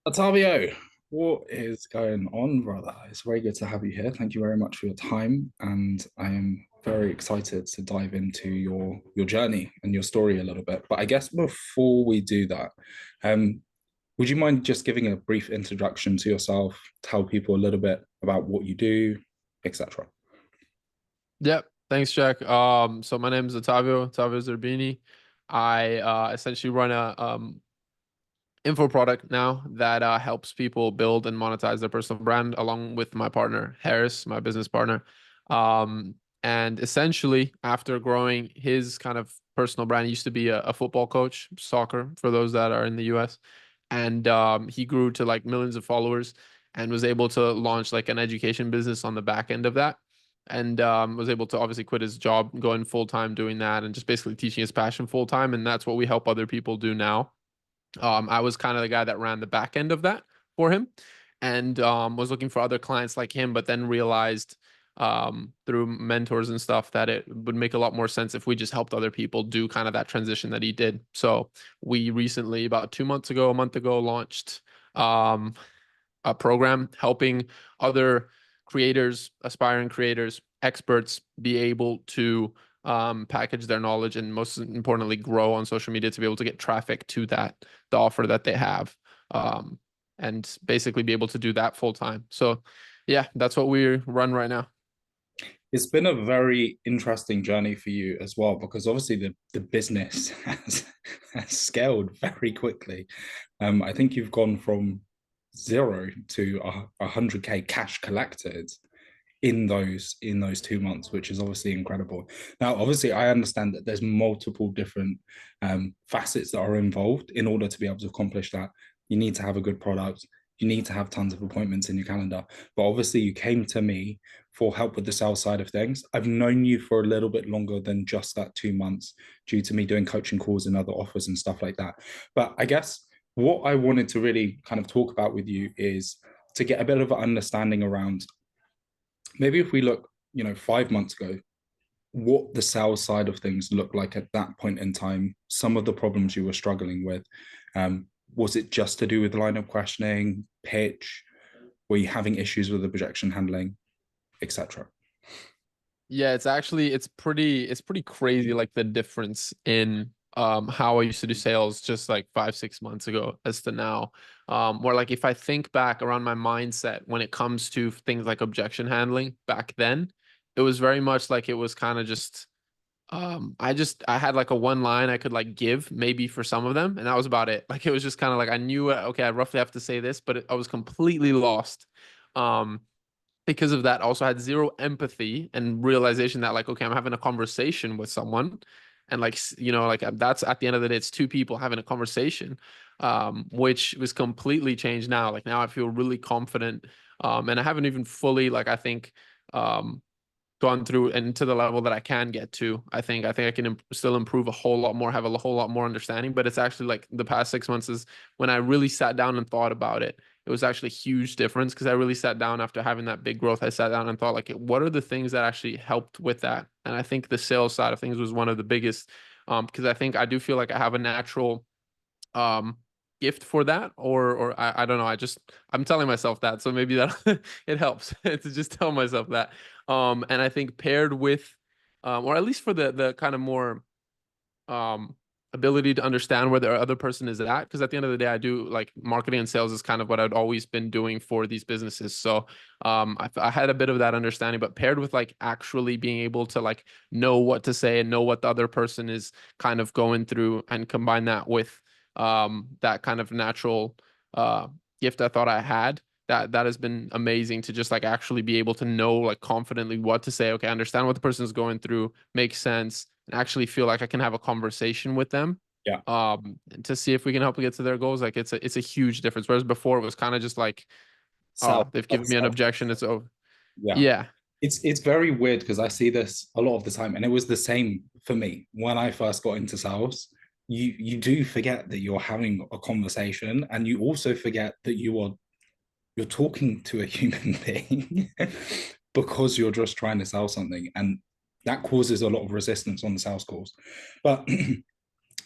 Otavio, what is going on, brother? It's very good to have you here. Thank you very much for your time, and I am very excited to dive into your journey and your story a little bit. But I guess before we do that, um, would you mind just giving a brief introduction to yourself, tell people a little bit about what you do, etc.? Yep. Thanks, Jack. So my name is Otavio Zerbini. I essentially run a info product now that helps people build and monetize their personal brand along with my partner, Harris, my business partner. And essentially, after growing his kind of personal brand, he used to be a football coach, soccer, for those that are in the US. And he grew to like millions of followers and was able to launch like an education business on the back end of that. And was able to obviously quit his job, going full time doing that, and just basically teaching his passion full time. And that's what we help other people do now. I was kind of the guy that ran the back end of that for him and was looking for other clients like him, but then realized through mentors and stuff that it would make a lot more sense if we just helped other people do kind of that transition that he did. So we recently, about 2 months ago, a month ago, launched um, a program helping other creators, aspiring creators, experts be able to package their knowledge and most importantly grow on social media to be able to get traffic to the offer that they have, and basically be able to do that full time. So yeah, that's what we run right now. It's been a very interesting journey for you as well, because obviously the business has scaled very quickly. I think you've gone from zero to 100K cash collected in those 2 months, which is obviously incredible. Now, obviously, I understand that there's multiple different facets that are involved in order to be able to accomplish that. You need to have a good product. You need to have tons of appointments in your calendar. But obviously, you came to me for help with the sales side of things. I've known you for a little bit longer than just that 2 months due to me doing coaching calls and other offers and stuff like that. But I guess what I wanted to really kind of talk about with you is to get a bit of an understanding around maybe if we look, 5 months ago, what the sales side of things looked like at that point in time, some of the problems you were struggling with. Was it just to do with line of questioning, pitch? Were you having issues with the projection handling, etc.? Yeah, it's pretty crazy like the difference in how I used to do sales just like 5, 6 months ago as to now. Where like if I think back around my mindset when it comes to things like objection handling back then, it was very much like it was kind of just I had like a one line I could like give maybe for some of them, and that was about it. Like it was just kind of like I knew okay, I roughly have to say this, but I was completely lost. Um because of that, I also had zero empathy and realization that like, okay, I'm having a conversation with someone, and like like that's at the end of the day, it's two people having a conversation, which was completely changed now. Like now, I feel really confident, and I haven't even fully like I think um gone through and to the level that I can get to. I think I can still improve a whole lot more, have a whole lot more understanding. But it's actually like the past 6 months is when I really sat down and thought about it. It was actually a huge difference because I really sat down after having that big growth. I sat down and thought like, what are the things that actually helped with that? And I think the sales side of things was one of the biggest, because I think I do feel like I have a natural um gift for that, or I don't know, I'm telling myself that, so maybe that it helps to just tell myself that. And I think paired with or at least for the kind of more um ability to understand where the other person is at, because at the end of the day I do like marketing and sales is kind of what I'd always been doing for these businesses. So I had a bit of that understanding, but paired with like actually being able to like know what to say and know what the other person is kind of going through, and combine that with that kind of natural uh gift I thought I had, that has been amazing to just like actually be able to know like confidently what to say. Okay, I understand what the person's going through, makes sense, and actually feel like I can have a conversation with them Yeah. to see if we can help them get to their goals. Like it's a huge difference. Whereas before it was kind of just like, Self, oh, they've given me an objection, it's over. yeah. Yeah. It's very weird because I see this a lot of the time, and it was the same for me when I first got into sales. You do forget that you're having a conversation, and you also forget that you're talking to a human being because you're just trying to sell something, and that causes a lot of resistance on the sales calls. But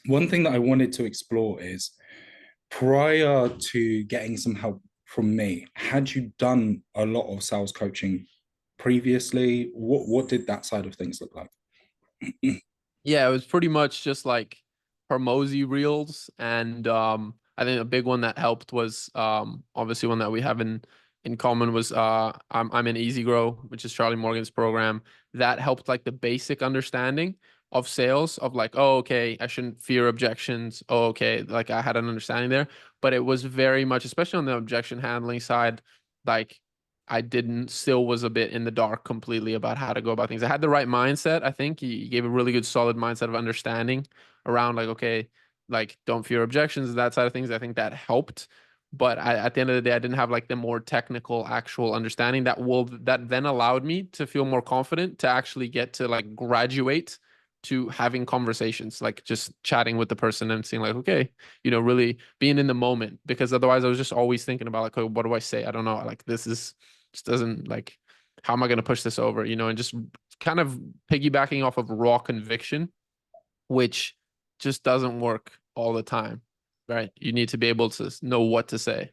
one thing that I wanted to explore is Prior to getting some help from me, had you done a lot of sales coaching previously? What did that side of things look like? Yeah, it was pretty much just like Hormozy reels, and I think a big one that helped was obviously one that we have in common was I'm in Easy Grow, which is Charlie Morgan's program. That helped like the basic understanding of sales of like, oh, okay, I shouldn't fear objections. Oh, okay, like I had an understanding there, but it was very much, especially on the objection handling side, like I didn't still was a bit in the dark completely about how to go about things. I had the right mindset. I think he gave a really good solid mindset of understanding around like, okay, like don't fear objections, that side of things. I think that helped. But at the end of the day, I didn't have like the more technical actual understanding that then allowed me to feel more confident to actually get to like graduate to having conversations, like just chatting with the person and seeing like, okay, really being in the moment. Because otherwise I was just always thinking about like, oh, what do I say? I don't know. Like this is just doesn't like, how am I going to push this over, and just kind of piggybacking off of raw conviction, which just doesn't work all the time, right? You need to be able to know what to say.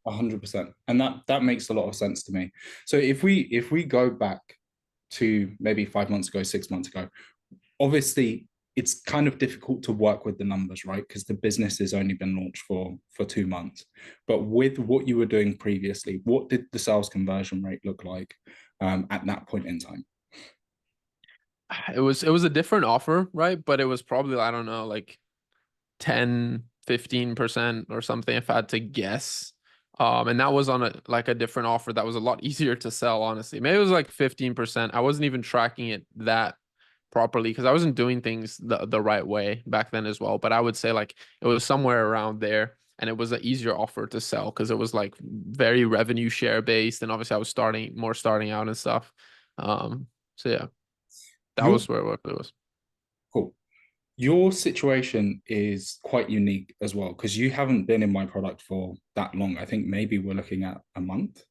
100%, and that makes a lot of sense to me. So if we go back to maybe 5 months ago, 6 months ago, obviously it's kind of difficult to work with the numbers, right? Because the business has only been launched for 2 months. But with what you were doing previously, what did the sales conversion rate look like at that point in time? It was a different offer, right? But it was probably, I don't know, like 10-15% or something if I had to guess. And that was on a different offer that was a lot easier to sell, honestly. Maybe it was like 15%. I wasn't even tracking it that properly because I wasn't doing things the right way back then as well. But I would say like it was somewhere around there, and it was an easier offer to sell because it was like very revenue share based, and obviously I was starting out and stuff. So yeah, that Your was where it was. cool. Your situation is quite unique as well because you haven't been in my product for that long. I think maybe we're looking at a month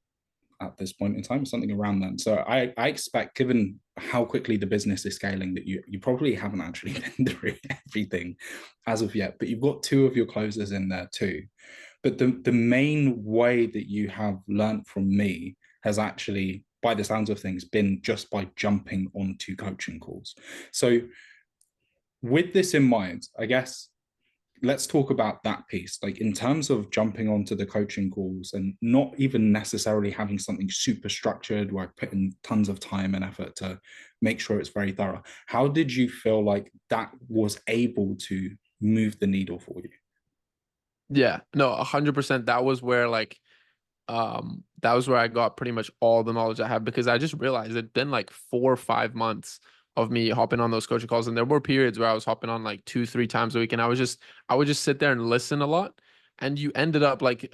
at this point in time, something around then. So I expect, given how quickly the business is scaling, that you probably haven't actually been through everything as of yet, but you've got two of your closers in there too. But the main way that you have learned from me has actually, by the sounds of things, been just by jumping onto coaching calls. So with this in mind, I guess let's talk about that piece. Like in terms of jumping onto the coaching calls and not even necessarily having something super structured where I put in tons of time and effort to make sure it's very thorough. How did you feel like that was able to move the needle for you? Yeah, no, 100%. That was where I got pretty much all the knowledge I have because I just realized it'd been like 4 or 5 months of me hopping on those coaching calls. And there were periods where I was hopping on like 2, 3 times a week. And I would just sit there and listen a lot. And you ended up like,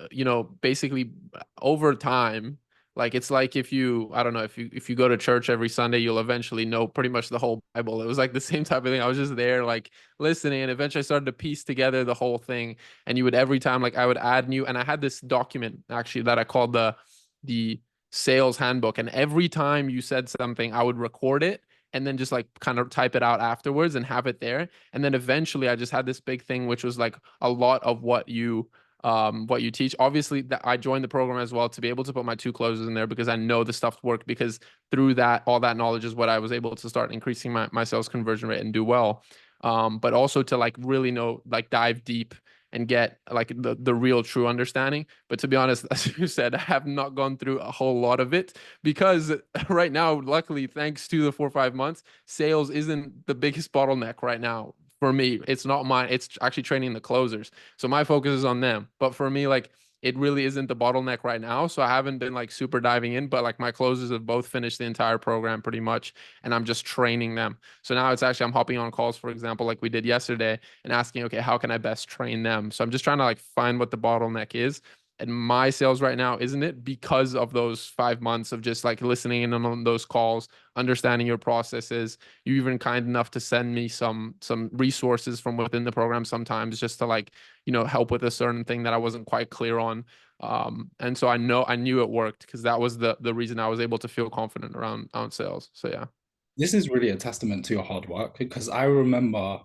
basically over time, like it's like if you, I don't know, if you go to church every Sunday, you'll eventually know pretty much the whole Bible. It was like the same type of thing. I was just there like listening, and eventually I started to piece together the whole thing. And you would every time like I would add new, and I had this document actually that I called the sales handbook, and every time you said something I would record it and then just like kind of type it out afterwards and have it there. And then eventually I just had this big thing which was like a lot of what you teach. Obviously that I joined the program as well to be able to put my two closes in there because I know the stuff worked, because through that all that knowledge is what I was able to start increasing my sales conversion rate and do well. But also to like really know, like dive deep and get like the real true understanding. But to be honest, as you said, I have not gone through a whole lot of it because right now, luckily, thanks to the 4 or 5 months, sales isn't the biggest bottleneck right now. For me, it's not mine. It's actually training the closers. So my focus is on them. But for me, like it really isn't the bottleneck right now. So I haven't been like super diving in, but like my closers have both finished the entire program pretty much. And I'm just training them. So now it's actually, I'm hopping on calls, for example, like we did yesterday, and asking, okay, how can I best train them? So I'm just trying to like find what the bottleneck is. And my sales right now, isn't it? Because of those 5 months of just like listening in on those calls, understanding your processes. You even kind enough to send me some resources from within the program sometimes just to like, help with a certain thing that I wasn't quite clear on. And so I knew it worked because that was the reason I was able to feel confident around sales. So yeah. This is really a testament to your hard work because I remember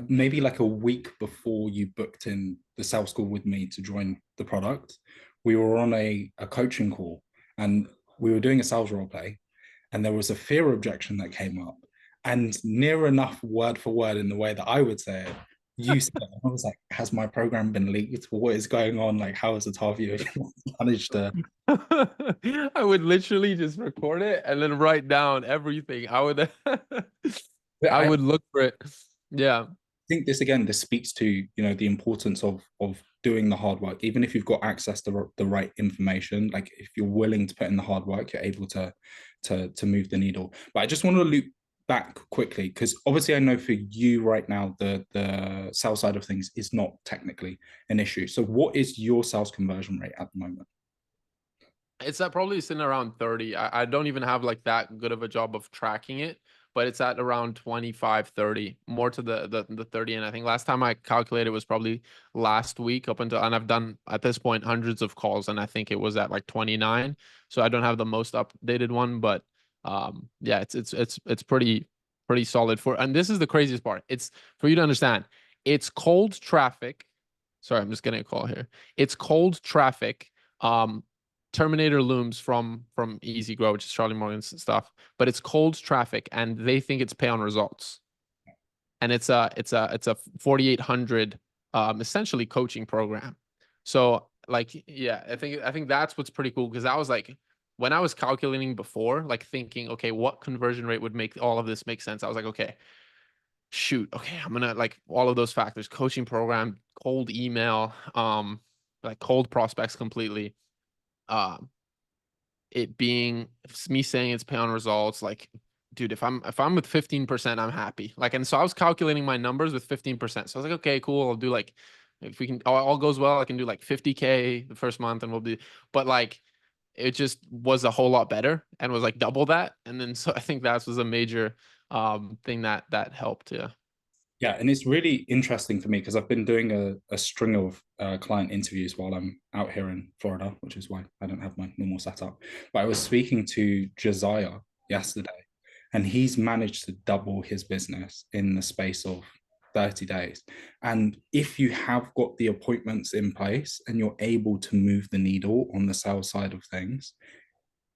maybe like a week before you booked in the sales call with me to join the product, we were on a coaching call and we were doing a sales role play, and there was a fear objection that came up. And near enough word for word in the way that I would say it, you said it. I was like, has my program been leaked? What is going on? Like, how is Otavio managed to? I would literally just record it and then write down everything. I would I I would look for it. Yeah. think this again, this speaks to, the importance of doing the hard work. Even if you've got access to the right information, like if you're willing to put in the hard work, you're able to move the needle. But I just want to loop back quickly, because obviously I know for you right now the sales side of things is not technically an issue. So what is your sales conversion rate at the moment? It's at probably sitting around 30. I don't even have like that good of a job of tracking it, but it's at around 25, 30, more to the 30. And I think last time I calculated was probably last week up until, and I've done at this point hundreds of calls, and I think it was at like 29. So I don't have the most updated one, but yeah, it's pretty solid for, and this is the craziest part. It's for you to understand. It's cold traffic. Sorry, I'm just getting a call here. It's cold traffic. Terminator looms from Easy Grow, which is Charlie Morgan's stuff, but it's cold traffic, and they think it's pay on results, and it's a 4,800 essentially coaching program. So like, yeah, I think that's what's pretty cool, because I was like, when I was calculating before, like thinking, okay, what conversion rate would make all of this make sense? I was like, okay, shoot, okay, I'm gonna like all of those factors, coaching program, cold email, like cold prospects completely. Um, it being me saying it's pay on results, like, dude, if I'm with 15%, I'm happy. Like, and so I was calculating my numbers with 15%. So I was like, okay, cool. I'll do like, if we can, all goes well, I can do like 50K the first month, and we'll do, but like, it just was a whole lot better and was like double that. And then, so I think that was a major thing that helped. Yeah. Yeah, and it's really interesting for me because I've been doing a string of client interviews while I'm out here in Florida, which is why I don't have my normal setup. But I was speaking to Josiah yesterday, and he's managed to double his business in the space of 30 days. And if you have got the appointments in place and you're able to move the needle on the sales side of things,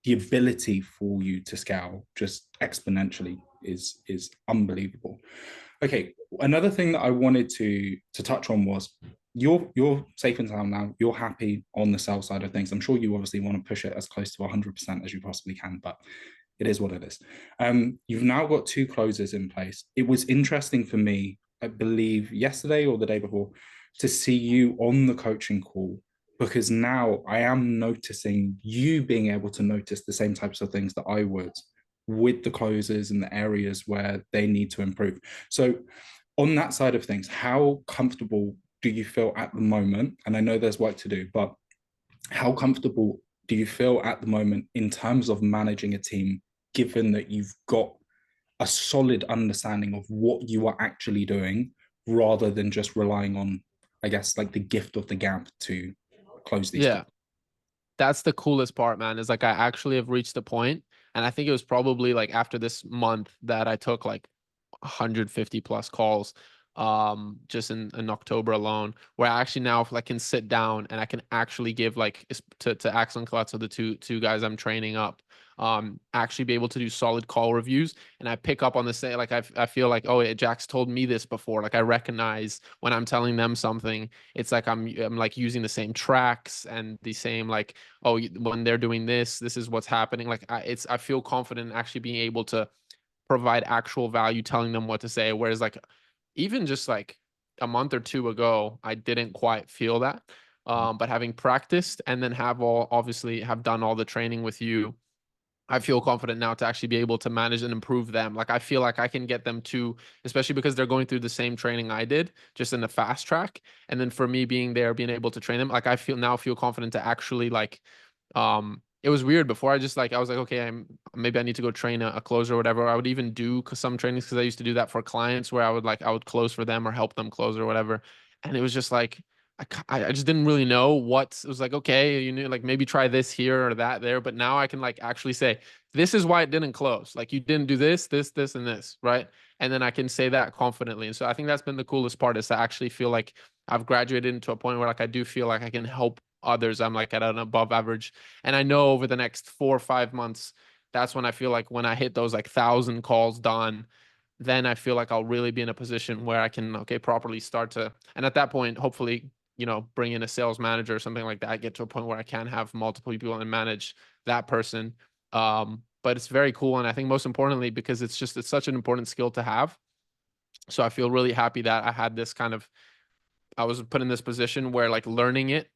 the ability for you to scale just exponentially is unbelievable. Okay, another thing that I wanted to touch on was you're safe and sound now. You're happy on the sales side of things. I'm sure you obviously want to push it as close to 100% as you possibly can, but it is what it is. You've now got two closes in place. It was interesting for me, I believe yesterday or the day before, to see you on the coaching call, because now I am noticing you being able to notice the same types of things that I would with the closes and the areas where they need to improve. So on that side of things, how comfortable do you feel at the moment? And I know there's work to do, but how comfortable do you feel at the moment in terms of managing a team, given that you've got a solid understanding of what you are actually doing rather than just relying on, I guess, like the gift of the gab to close these Yeah. calls? That's the coolest part, man, is like I actually have reached the point, and I think it was probably like after this month that I took like 150 plus calls just in October alone, where I actually now like can sit down and I can actually give like to Axel and Colette, so the two guys I'm training up, actually be able to do solid call reviews, and I pick up on the same, like I feel like, oh, Jack's told me this before, like I recognize when I'm telling them something, it's like I'm like using the same tracks and the same like, oh, when they're doing this is what's happening. Like I feel confident in actually being able to provide actual value, telling them what to say. Whereas like even just like a month or two ago, I didn't quite feel that. But having practiced and then obviously have done all the training with you, I feel confident now to actually be able to manage and improve them. Like I feel like I can get them to, especially because they're going through the same training I did, just in the fast track. And then for me being there, being able to train them, like I feel confident to actually like, it was weird before. I was like, okay, maybe I need to go train a closer or whatever. I would even do some trainings because I used to do that for clients where I would close for them or help them close or whatever. And it was just like, I just didn't really know what it was like. Okay, you know, like maybe try this here or that there, but now I can like actually say this is why it didn't close. Like you didn't do this, this, and this, right? And then I can say that confidently. And so I think that's been the coolest part is to actually feel like I've graduated into a point where like I do feel like I can help others. I'm like at an above average, and I know over the next 4 or 5 months, that's when I feel like when I hit those like 1,000 calls done, then I feel like I'll really be in a position where I can, okay, properly start to, and at that point, hopefully, you know, bring in a sales manager or something like that, get to a point where I can have multiple people and manage that person. But it's very cool. And I think most importantly, because it's such an important skill to have. So I feel really happy that I had this kind of, I was put in this position where like learning it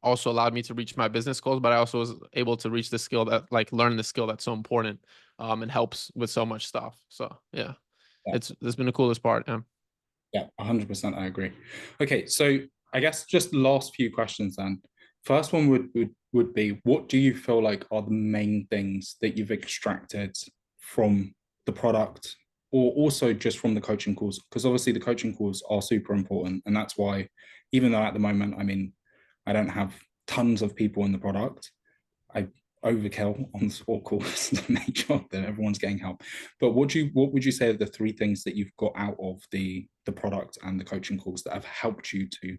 also allowed me to reach my business goals, but I also was able to reach the skill that like learn the skill that's so important, and helps with so much stuff. So yeah, Yeah, it's been the coolest part. Yeah. yeah, 100%. I agree. Okay, so I guess just the last few questions then. First one would be, what do you feel like are the main things that you've extracted from the product, or also just from the coaching calls? Because obviously the coaching calls are super important, and that's why, even though at the moment, I mean, I don't have tons of people in the product, I overkill on support calls to make sure that everyone's getting help. But what would you say are the three things that you've got out of the product and the coaching calls that have helped you to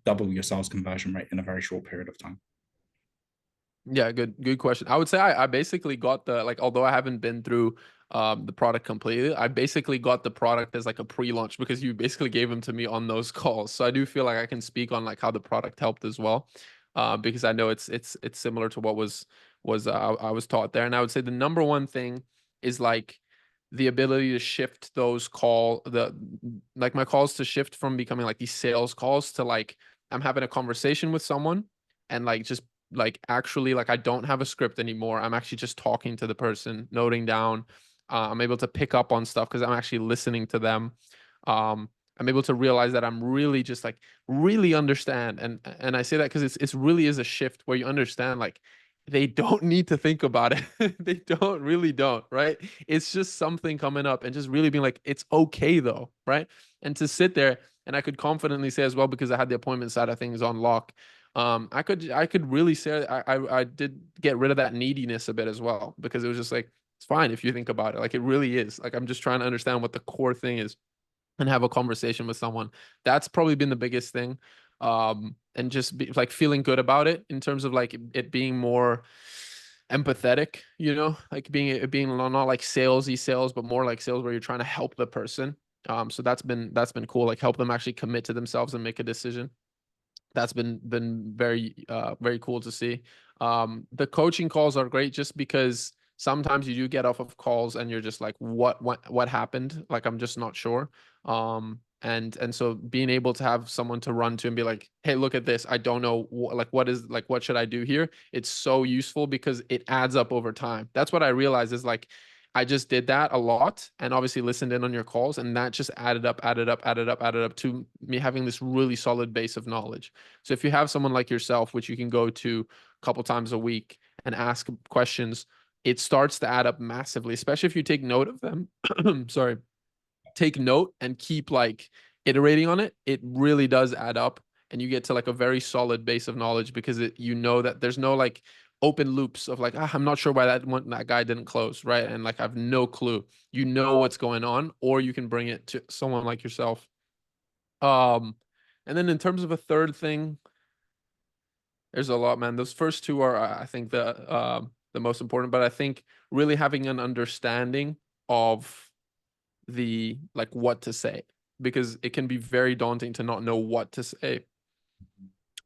double your sales conversion rate in a very short period of time? Yeah, good question. I would say I basically got the like although I haven't been through the product completely, I basically got the product as like a pre-launch because you basically gave them to me on those calls. So I do feel like I can speak on like how the product helped as well. Because I know it's similar to what I was taught there. And I would say the number one thing is like the ability to shift those like my calls to shift from becoming like these sales calls to like I'm having a conversation with someone and like just like actually like I don't have a script anymore. I'm actually just talking to the person, noting down. I'm able to pick up on stuff because I'm actually listening to them. I'm able to realize that I'm really just like really understand, and I say that because it's really is a shift where you understand like they don't need to think about it. They don't really don't, right? It's just something coming up and just really being like, it's okay though, right? And to sit there and I could confidently say as well because I had the appointment side of things on lock. I could really say I did get rid of that neediness a bit as well because it was just like it's fine if you think about it. Like it really is. Like I'm just trying to understand what the core thing is and have a conversation with someone. That's probably been the biggest thing. And just like feeling good about it in terms of like it being more empathetic, you know, like being not like salesy sales, but more like sales where you're trying to help the person. So that's been cool. Like help them actually commit to themselves and make a decision. That's been very cool to see. The coaching calls are great just because sometimes you do get off of calls and you're just like what happened, like I'm just not sure. And so being able to have someone to run to and be like, hey, look at this, I don't know what should I do here, it's so useful because it adds up over time. That's what I realized is like I just did that a lot and obviously listened in on your calls, and that just added up to me having this really solid base of knowledge. So if you have someone like yourself, which you can go to a couple times a week and ask questions, it starts to add up massively, especially if you take note of them. Sorry, take note and keep like iterating on it. It really does add up, and you get to like a very solid base of knowledge because you know that there's no like open loops of like I'm not sure why that guy didn't close, right? And like I've no clue. You know what's going on, or you can bring it to someone like yourself. Um, and then in terms of a third thing, there's a lot, man. Those first two are, I think, the most important. But I think really having an understanding of the like what to say, because it can be very daunting to not know what to say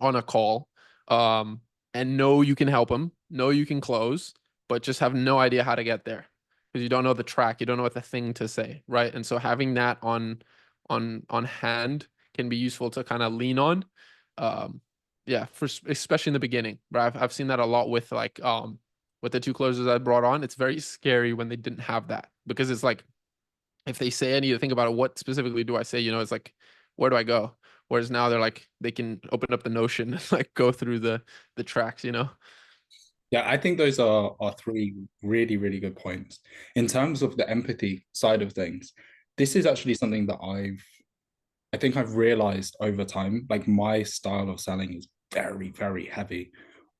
on a call. Um, and know you can help them, know you can close, but just have no idea how to get there because you don't know the track, you don't know what the thing to say, right? And so having that on hand can be useful to kind of lean on. Yeah, for especially in the beginning, right? I've seen that a lot with the two closers I brought on. It's very scary when they didn't have that because it's like if they say I need to think about it, what specifically do I say? You know, it's like where do I go? Whereas now they're like they can open up the Notion and like go through the tracks, you know? Yeah, I think those are three really, really good points. In terms of the empathy side of things, this is actually something that I've I think I've realized over time, like my style of selling is very, very heavy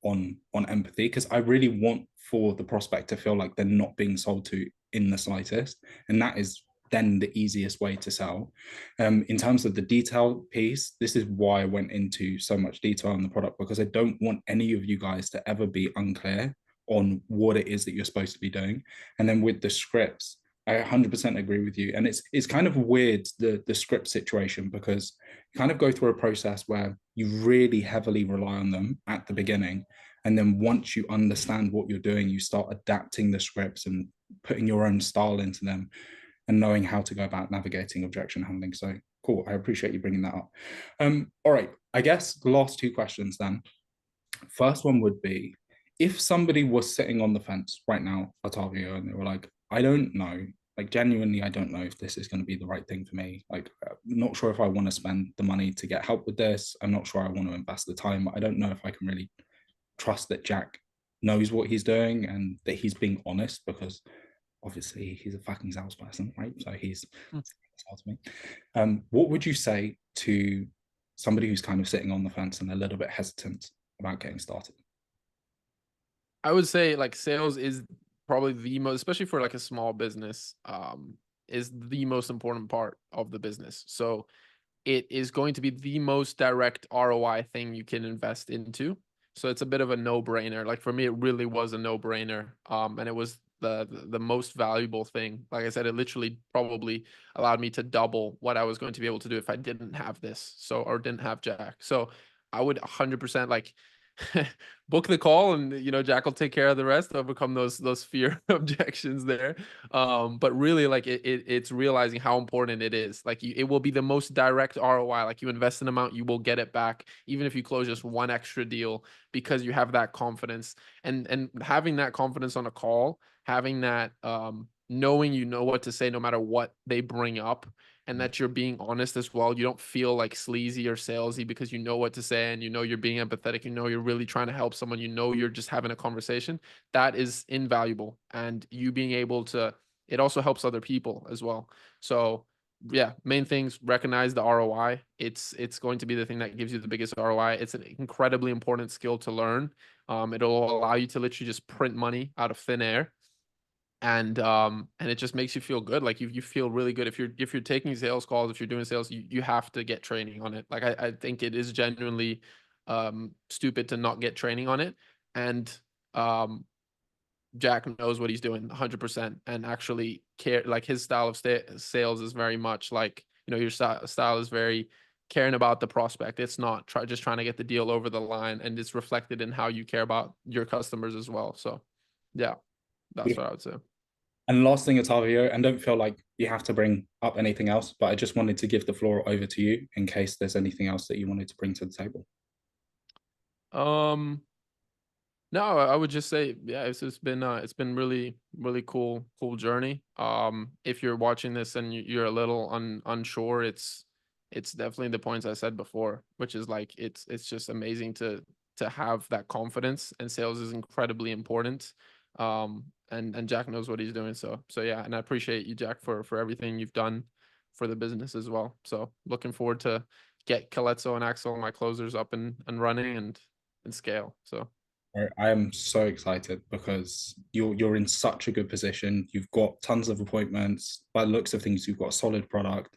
on empathy because I really want for the prospect to feel like they're not being sold to in the slightest. And that is then the easiest way to sell. In terms of the detail piece, this is why I went into so much detail on the product because I don't want any of you guys to ever be unclear on what it is that you're supposed to be doing. And then with the scripts, I 100% agree with you. And it's kind of weird, the script situation, because you kind of go through a process where you really heavily rely on them at the beginning. And then once you understand what you're doing, you start adapting the scripts and putting your own style into them and knowing how to go about navigating objection handling. So cool. I appreciate you bringing that up. All right. I guess the last two questions then. First one would be, if somebody was sitting on the fence right now, Otavio, and they were like, I don't know, like genuinely, I don't know if this is going to be the right thing for me. Like, I'm not sure if I want to spend the money to get help with this. I'm not sure I want to invest the time. I don't know if I can really trust that Jack knows what he's doing and that he's being honest, because obviously he's a fucking salesperson, right? So he's to me. What would you say to somebody who's kind of sitting on the fence and a little bit hesitant about getting started? I would say like sales is probably the most, especially for like a small business, is the most important part of the business. So it is going to be the most direct ROI thing you can invest into. So it's a bit of a no-brainer. Like for me, it really was a no-brainer. And it was the most valuable thing. Like I said, it literally probably allowed me to double what I was going to be able to do if I didn't have this. So, or didn't have Jack. So I would 100% like book the call, and Jack will take care of the rest, overcome those fear objections there. But really, like it's realizing how important it is. Like it will be the most direct ROI. Like you invest an amount, you will get it back, even if you close just one extra deal, because you have that confidence. And having that confidence on a call, having that knowing what to say no matter what they bring up, and that you're being honest as well. You don't feel like sleazy or salesy because you know what to say, and you're being empathetic, you're really trying to help someone, you're just having a conversation. That is invaluable. And you being able to, it also helps other people as well. So yeah, main things, recognize the ROI. It's going to be the thing that gives you the biggest ROI. It's an incredibly important skill to learn. It'll allow you to literally just print money out of thin air, and it just makes you feel good. Like you feel really good if you're taking sales calls, if you're doing sales. You have to get training on it. Like I think it is genuinely stupid to not get training on it. And um Jack knows what he's doing 100%, and actually care. Like his style of sales is very much like, your style is very caring about the prospect. It's not just trying to get the deal over the line, and it's reflected in how you care about your customers as well. So yeah, that's what I would say. And last thing, Otavio, and don't feel like you have to bring up anything else, but I just wanted to give the floor over to you in case there's anything else that you wanted to bring to the table. No, I would just say, yeah, it's been really, really cool journey. If you're watching this and you're a little unsure, it's definitely the points I said before, which is like it's just amazing to have that confidence, and sales is incredibly important. And Jack knows what he's doing. So yeah, and I appreciate you, Jack, for everything you've done for the business as well. So looking forward to get Caletzo and Axel, my closers, up and running and scale. So. I am so excited because you're in such a good position. You've got tons of appointments. By the looks of things, you've got a solid product.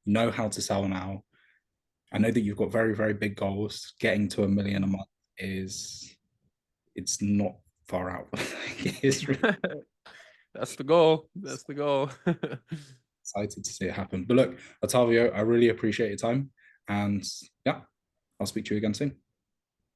You know how to sell now. I know that you've got very, very big goals. Getting to 1 million a month it's not far out. It's really That's the goal. That's the goal. excited to see it happen. But look, Otavio, I really appreciate your time. And yeah, I'll speak to you again soon.